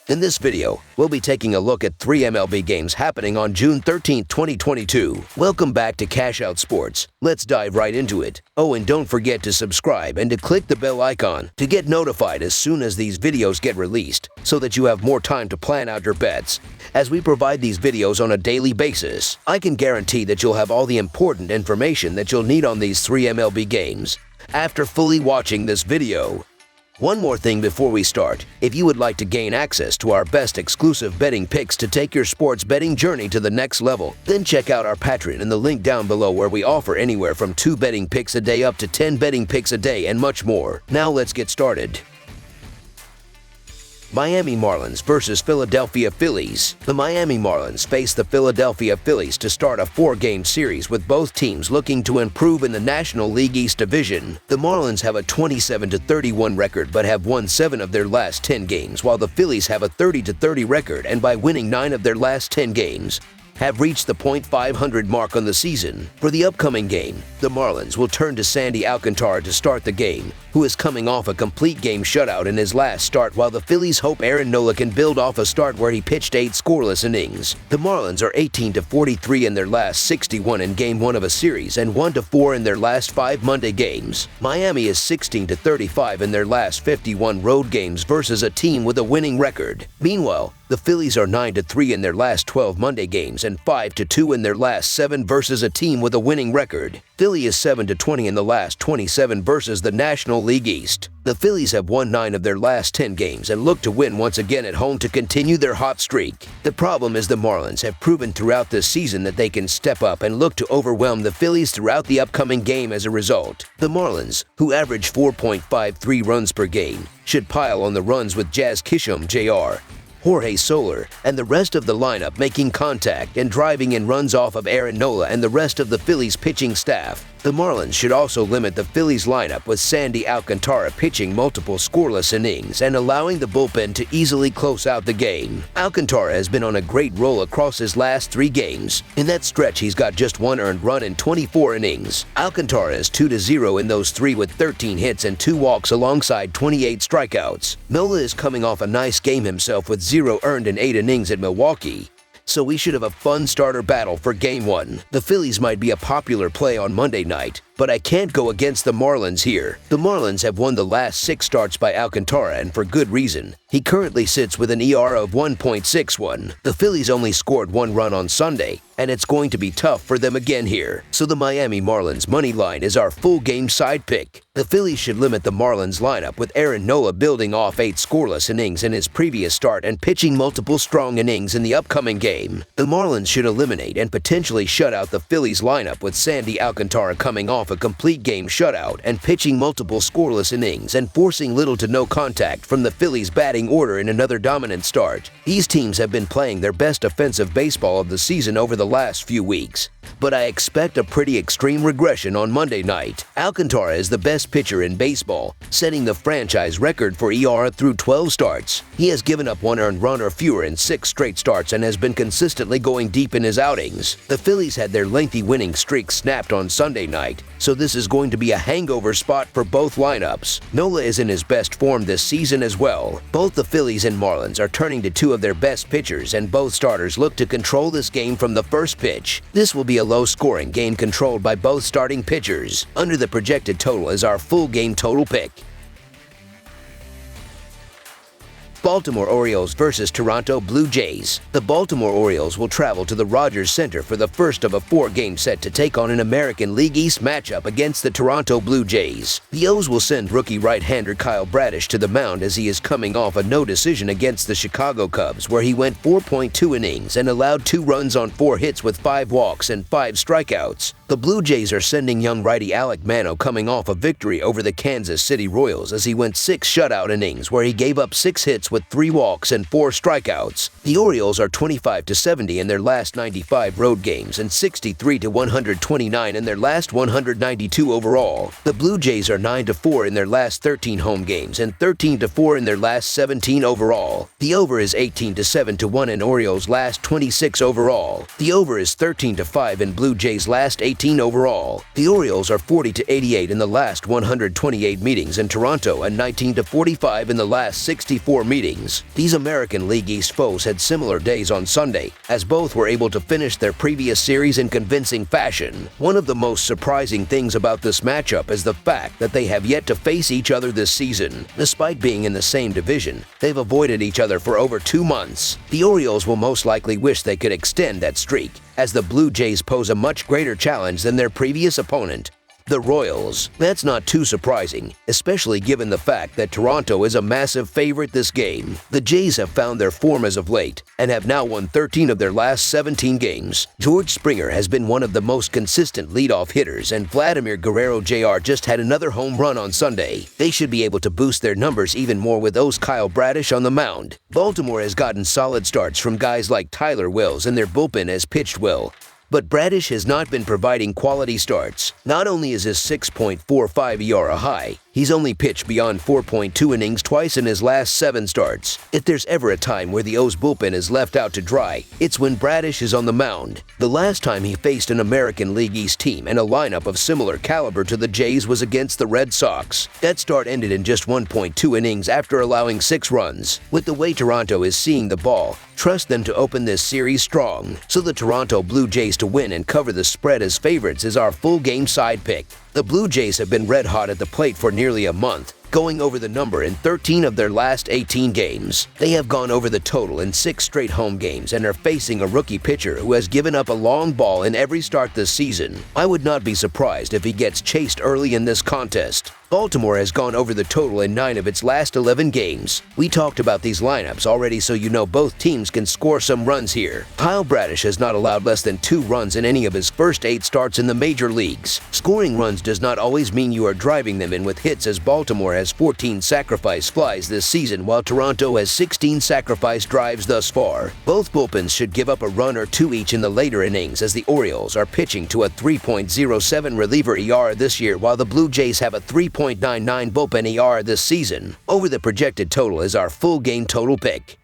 In this video, we'll be taking a look at 3 MLB games happening on June 13, 2022. Welcome back to Cash Out Sports. Let's dive right into it. Oh, and don't forget to subscribe and to click the bell icon to get notified as soon as these videos get released, so that you have more time to plan out your bets. As we provide these videos on a daily basis, I can guarantee that you'll have all the important information that you'll need on these 3 MLB games after fully watching this video. One more thing before we start. If you would like to gain access to our best exclusive betting picks to take your sports betting journey to the next level, then check out our Patreon in the link down below, where we offer anywhere from 2 betting picks a day up to 10 betting picks a day and much more. Now let's get started. Miami Marlins versus Philadelphia Phillies. The Miami Marlins face the Philadelphia Phillies to start a 4-game series, with both teams looking to improve in the National League East Division. The Marlins have a 27-31 record but have won 7 of their last 10 games, while the Phillies have a 30-30 record and by winning 9 of their last 10 games have reached the .500 mark on the season. For the upcoming game, the Marlins will turn to Sandy Alcantara to start the game, who is coming off a complete game shutout in his last start, while the Phillies hope Aaron Nola can build off a start where he pitched 8 scoreless innings. The Marlins are 18-43 in their last 61 in Game 1 of a series and 1-4 in their last 5 Monday games. Miami is 16-35 in their last 51 road games versus a team with a winning record. Meanwhile, the Phillies are 9-3 in their last 12 Monday games and 5-2 in their last 7 versus a team with a winning record. Philly is 7-20 in the last 27 versus the National League East. The Phillies have won 9 of their last 10 games and look to win once again at home to continue their hot streak. The problem is the Marlins have proven throughout this season that they can step up and look to overwhelm the Phillies throughout the upcoming game as a result. The Marlins, who average 4.53 runs per game, should pile on the runs with Jazz Chisholm Jr., Jorge Soler, and the rest of the lineup making contact and driving in runs off of Aaron Nola and the rest of the Phillies pitching staff. The Marlins should also limit the Phillies lineup with Sandy Alcantara pitching multiple scoreless innings and allowing the bullpen to easily close out the game. Alcantara has been on a great roll across his last 3 games. In that stretch, he's got just 1 earned run in 24 innings. Alcantara is 2-0 in those 3 with 13 hits and 2 walks alongside 28 strikeouts. Nola is coming off a nice game himself with 0 earned in 8 innings at Milwaukee, so we should have a fun starter battle for Game 1. The Phillies might be a popular play on Monday night, but I can't go against the Marlins here. The Marlins have won the last 6 starts by Alcantara, and for good reason. He currently sits with an ERA of 1.61. The Phillies only scored 1 run on Sunday, and it's going to be tough for them again here. So the Miami Marlins money line is our full game side pick. The Phillies should limit the Marlins lineup with Aaron Nola building off 8 scoreless innings in his previous start and pitching multiple strong innings in the upcoming game. The Marlins should eliminate and potentially shut out the Phillies lineup with Sandy Alcantara coming off a complete game shutout and pitching multiple scoreless innings and forcing little to no contact from the Phillies batting order in another dominant start. These teams have been playing their best offensive baseball of the season over the last few weeks, but I expect a pretty extreme regression on Monday night. Alcantara is the best pitcher in baseball, setting the franchise record for ERA through 12 starts. He has given up 1 earned run or fewer in 6 straight starts and has been consistently going deep in his outings. The Phillies had their lengthy winning streak snapped on Sunday night, so this is going to be a hangover spot for both lineups. Nola is in his best form this season as well. Both the Phillies and Marlins are turning to 2 of their best pitchers, and both starters look to control this game from the first pitch. This will be a low-scoring game controlled by both starting pitchers. Under the projected total is our full game total pick. Baltimore Orioles versus Toronto Blue Jays. The Baltimore Orioles will travel to the Rogers Center for the first of a 4-game set to take on an American League East matchup against the Toronto Blue Jays. The O's will send rookie right-hander Kyle Bradish to the mound as he is coming off a no decision against the Chicago Cubs, where he went 4.2 innings and allowed 2 runs on 4 hits with 5 walks and 5 strikeouts. The Blue Jays are sending young righty Alek Manoah coming off a victory over the Kansas City Royals as he went 6 shutout innings where he gave up 6 hits with 3 walks and 4 strikeouts. The Orioles are 25-70 in their last 95 road games and 63-129 in their last 192 overall. The Blue Jays are 9-4 in their last 13 home games and 13-4 in their last 17 overall. The over is 18-7-1 in Orioles' last 26 overall. The over is 13-5 in Blue Jays' last 18 overall. The Orioles are 40-88 in the last 128 meetings in Toronto and 19-45 in the last 64 meetings meetings. These American League East foes had similar days on Sunday, as both were able to finish their previous series in convincing fashion. One of the most surprising things about this matchup is the fact that they have yet to face each other this season. Despite being in the same division, they've avoided each other for over 2 months. The Orioles will most likely wish they could extend that streak, as the Blue Jays pose a much greater challenge than their previous opponent, the Royals. That's not too surprising, especially given the fact that Toronto is a massive favorite this game. The Jays have found their form as of late and have now won 13 of their last 17 games. George Springer has been one of the most consistent leadoff hitters, and Vladimir Guerrero Jr. just had another home run on Sunday. They should be able to boost their numbers even more with Kyle Bradish on the mound. Baltimore has gotten solid starts from guys like Tyler Wells, and their bullpen has pitched well. But Bradish has not been providing quality starts. Not only is his 6.45 ERA high, he's only pitched beyond 4.2 innings twice in his last 7 starts. If there's ever a time where the O's bullpen is left out to dry, it's when Bradish is on the mound. The last time he faced an American League East team and a lineup of similar caliber to the Jays was against the Red Sox. That start ended in just 1.2 innings after allowing 6 runs. With the way Toronto is seeing the ball, trust them to open this series strong. So the Toronto Blue Jays to win and cover the spread as favorites is our full game side pick. The Blue Jays have been red hot at the plate for nearly a month, going over the number in 13 of their last 18 games. They have gone over the total in 6 straight home games and are facing a rookie pitcher who has given up a long ball in every start this season. I would not be surprised if he gets chased early in this contest. Baltimore has gone over the total in 9 of its last 11 games. We talked about these lineups already, so you know both teams can score some runs here. Kyle Bradish has not allowed less than 2 runs in any of his first 8 starts in the major leagues. Scoring runs does not always mean you are driving them in with hits, as Baltimore has 14 sacrifice flies this season while Toronto has 16 sacrifice drives thus far. Both bullpens should give up a run or 2 each in the later innings, as the Orioles are pitching to a 3.07 reliever ERA this year while the Blue Jays have a 3.99 bullpen ERA this season. Over the projected total is our full game total pick.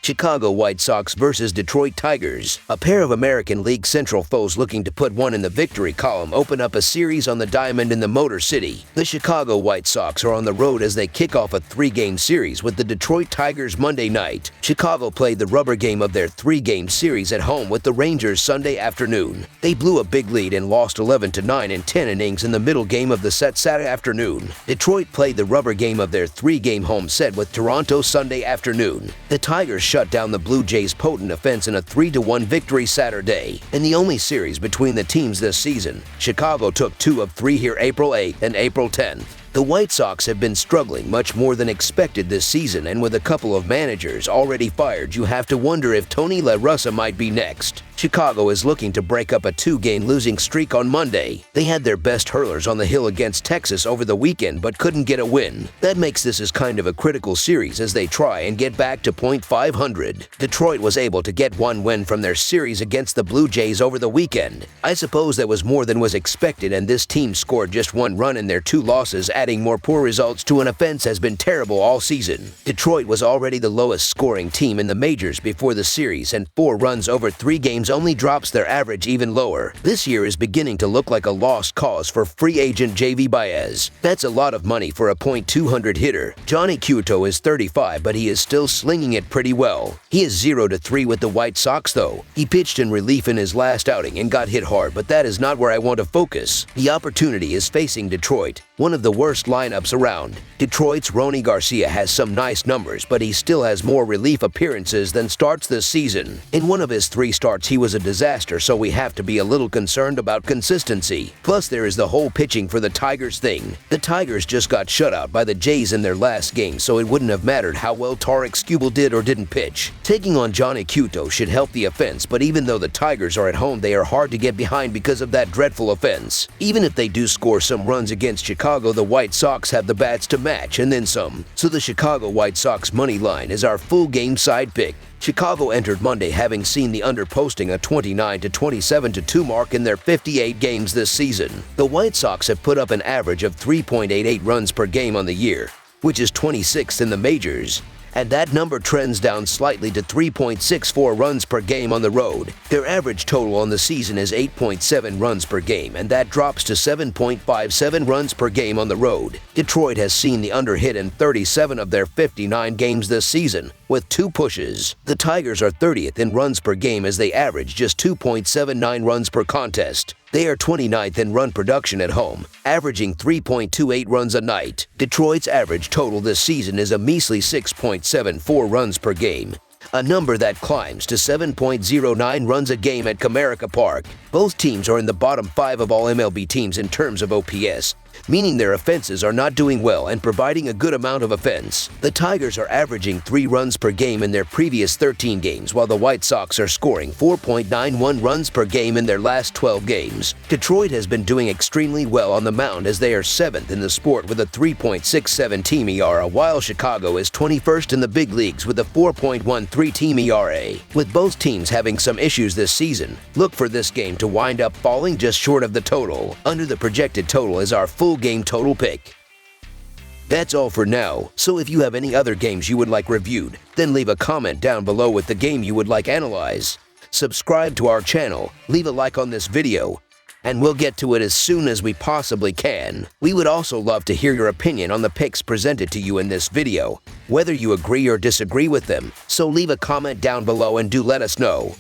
Chicago White Sox versus Detroit Tigers. A pair of American League Central foes looking to put one in the victory column open up a series on the diamond in the Motor City. The Chicago White Sox are on the road as they kick off a 3-game series with the Detroit Tigers Monday night. Chicago played the rubber game of their 3-game series at home with the Rangers Sunday afternoon. They blew a big lead and lost 11-9 in 10 innings in the middle game of the set Saturday afternoon. Detroit played the rubber game of their 3-game home set with Toronto Sunday afternoon. The Tigers shut down the Blue Jays' potent offense in a 3-1 victory Saturday. In the only series between the teams this season, Chicago took 2 of 3 here April 8th and April 10th. The White Sox have been struggling much more than expected this season, and with a couple of managers already fired, you have to wonder if Tony La Russa might be next. Chicago is looking to break up a 2-game losing streak on Monday. They had their best hurlers on the hill against Texas over the weekend but couldn't get a win. That makes this as kind of a critical series as they try and get back to .500. Detroit was able to get 1 win from their series against the Blue Jays over the weekend. I suppose that was more than was expected, and this team scored just 1 run in their 2 losses, adding more poor results to an offense has been terrible all season. Detroit was already the lowest scoring team in the majors before the series, and 4 runs over 3 games only drops their average even lower. This year is beginning to look like a lost cause for free agent JV Baez. That's a lot of money for a .200 hitter. Johnny Cueto is 35, but he is still slinging it pretty well. He is 0-3 with the White Sox though. He pitched in relief in his last outing and got hit hard, but that is not where I want to focus. The opportunity is facing Detroit, one of the worst lineups around. Detroit's Ronny Garcia has some nice numbers, but he still has more relief appearances than starts this season. In one of his 3 starts, he was a disaster, so we have to be a little concerned about consistency. Plus, there is the whole pitching for the Tigers thing. The Tigers just got shut out by the Jays in their last game, so it wouldn't have mattered how well Tarek Skubal did or didn't pitch. Taking on Johnny Cueto should help the offense, but even though the Tigers are at home, they are hard to get behind because of that dreadful offense. Even if they do score some runs against Chicago, the White Sox have the bats to match and then some. So the Chicago White Sox money line is our full game side pick. Chicago entered Monday having seen the under posting a 29 to 27-2 mark in their 58 games this season. The White Sox have put up an average of 3.88 runs per game on the year, which is 26th in the majors. and that number trends down slightly to 3.64 runs per game on the road. Their average total on the season is 8.7 runs per game, and that drops to 7.57 runs per game on the road. Detroit has seen the under hit in 37 of their 59 games this season, with 2 pushes. The Tigers are 30th in runs per game as they average just 2.79 runs per contest. They are 29th in run production at home, averaging 3.28 runs a night. Detroit's average total this season is a measly 6.74 runs per game, a number that climbs to 7.09 runs a game at Comerica Park. Both teams are in the bottom 5 of all MLB teams in terms of OPS, meaning their offenses are not doing well and providing a good amount of offense. The Tigers are averaging 3 runs per game in their previous 13 games, while the White Sox are scoring 4.91 runs per game in their last 12 games. Detroit has been doing extremely well on the mound as they are 7th in the sport with a 3.67 team ERA, while Chicago is 21st in the big leagues with a 4.13 team ERA. With both teams having some issues this season, look for this game to wind up falling just short of the total. Under the projected total is our full game total pick. That's all for now, so if you have any other games you would like reviewed, then leave a comment down below with the game you would like analyzed. Subscribe to our channel, leave a like on this video, and we'll get to it as soon as we possibly can. We would also love to hear your opinion on the picks presented to you in this video, whether you agree or disagree with them, so leave a comment down below and do let us know.